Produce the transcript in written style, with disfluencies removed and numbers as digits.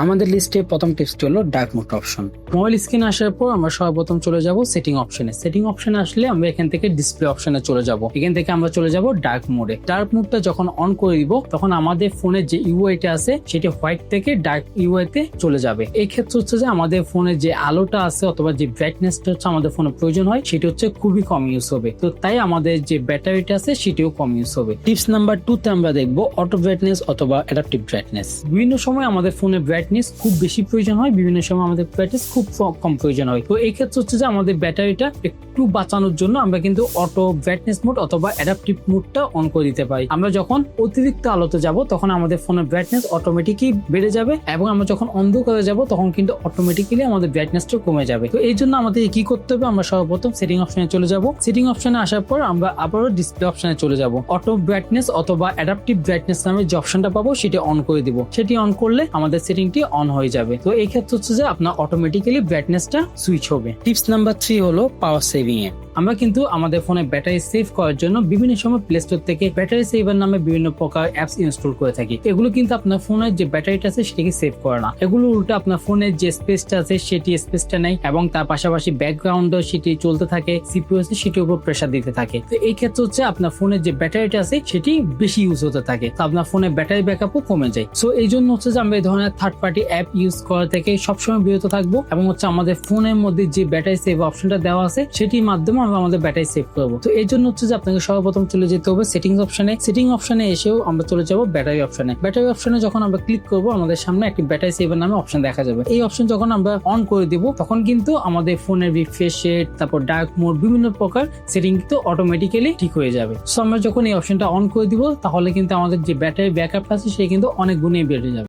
আমাদের লিস্টে প্রথম টিপসটি হলো ডার্ক মোড অপশন। মোবাইল স্ক্রিনে আসার পর আমরা সর্বপ্রথম চলে যাব সেটিং অপশনে। সেটিং অপশনে আসলে আমরা এখান থেকে ডিসপ্লে অপশনে চলে যাব। এখান থেকে আমরা চলে যাব ডার্ক মোডে। ডার্ক মোডটা যখন অন করে দিব তখন আমাদের ফোনের যে ইউআইটা আছে সেটি হোয়াইট থেকে ডার্ক ইউআইতে চলে যাবে। এই ক্ষেত্রে হচ্ছে যে আমাদের ফোনের যে আলোটা আছে অথবা যে ব্রাইটনেসটা হচ্ছে আমাদের ফোনে প্রয়োজন হয় সেটি হচ্ছে খুবই কম ইউজ হবে। তো তাই আমাদের যে ব্যাটারিটা আছে সেটিও কম ইউজ হবে। টিপস নাম্বার 2 তে আমরা দেখবো অটো ব্রাইটনেস অথবা অ্যাডাপটিভ ব্রাইটনেস। বিভিন্ন সময় আমাদের ফোনের ব্রাইটনেস খুব বেশি প্রয়োজন হয়, বিভিন্ন সময় আমাদের ব্রাইটনেস খুব কম প্রয়োজন হয়। তো এই ক্ষেত্রে হচ্ছে যে আমাদের ব্যাটারিটা একটু বাঁচানোর জন্য আমরা কিন্তু অটো ব্রাইটনেস মোড অথবা অ্যাডাপটিভ মোডটা অন করে দিতে পারি। আমরা যখন অতিরিক্ত আলোতে যাব তখন আমাদের ফোনের ব্রাইটনেস অটোমেটিকই বেড়ে যাবে এবং আমরা যখন অন্ধকারে যাব তখন কিন্তু অটোমেটিক্যালি আমাদের ব্রাইটনেসটা কমে যাবে। তো এই জন্য আমাদের কি করতে হবে, আমরা সর্বপ্রথম সেটিং অপশনে চলে যাব। সেটিং অপশনে আসার পর আমরা আবারও ডিসপ্লে অপশনে চলে যাব। অটো ব্রাইটনেস অথবা অ্যাডাপটিভ ব্রাইটনেস নামে যে অপশনটা পাবো সেটি অন করে দিব। সেটি অন করলে আমাদের সেটিংটি অন হয়ে যাবে। তো এই ক্ষেত্রে হচ্ছে যে আপনার অটোমেটিক্যালি ব্রাইটনেসটা সুইচ হবে। টিপস নাম্বার 3 হলো পাওয়ার সেভিং এ। আমরা কিন্তু আমাদের ফোনে ব্যাটারি সেভ করার জন্য বিভিন্ন সময় প্লে স্টোর থেকে ব্যাটারি সেভার নামে বিভিন্ন প্রকার অ্যাপস ইনস্টল করে থাকি। এগুলো কিন্তু আপনার ফোনের যে ব্যাটারিটা আছে সেটাকে সেভ করে না, এগুলো উল্টো আপনার ফোনের যে স্পেসটা আছে সেটি স্পেসটা নেয় এবং তার পাশাপাশি ব্যাকগ্রাউন্ডে সেটি চলতে থাকে, সিপিইউ আছে সেটির উপর প্রেসার দিতে থাকে। তো এই ক্ষেত্রে হচ্ছে আপনার ফোনের যে ব্যাটারিটা আছে সেটি বেশি ইউজ হতে থাকে, তো আপনার ফোনের ব্যাটারি ব্যাকআপও কমে যায়। সো এই জন্য হচ্ছে যে আমরা এই ধরনের থার্ড পার্টি অ্যাপ ইউজ করা থেকে সবসময় বিরত থাকবো এবং হচ্ছে আমাদের ফোনের মধ্যে যে ব্যাটারি সেভ অপশনটা দেওয়া আছে সেটির মাধ্যমে আমরা আমাদের ব্যাটারি সেভ করবো। তো এই জন্য হচ্ছে যে আপনাকে সর্বপ্রথম চলে যেতে হবে সেটিংস অপশনে। সেটিং অপশনে এসেও আমরা চলে যাব ব্যাটারি অপশনে। ব্যাটারি অপশনে যখন আমরা ক্লিক করব আমাদের সামনে একটি ব্যাটারি সেভার নামে অপশন দেখা যাবে। এই অপশন যখন আমরা অন করে দিব তখন কিন্তু আমাদের ফোনের রিফ্রেশ রেট, তারপর ডার্ক মোড, বিভিন্ন প্রকার সেটিং কিন্তু অটোমেটিক্যালি ঠিক হয়ে যাবে। সো আমরা যখন এই অপশনটা অন করে দিব তাহলে কিন্তু আমাদের যে ব্যাটারি ব্যাকআপ আছে সে কিন্তু অনেক গুণেই বেড়ে যাবে।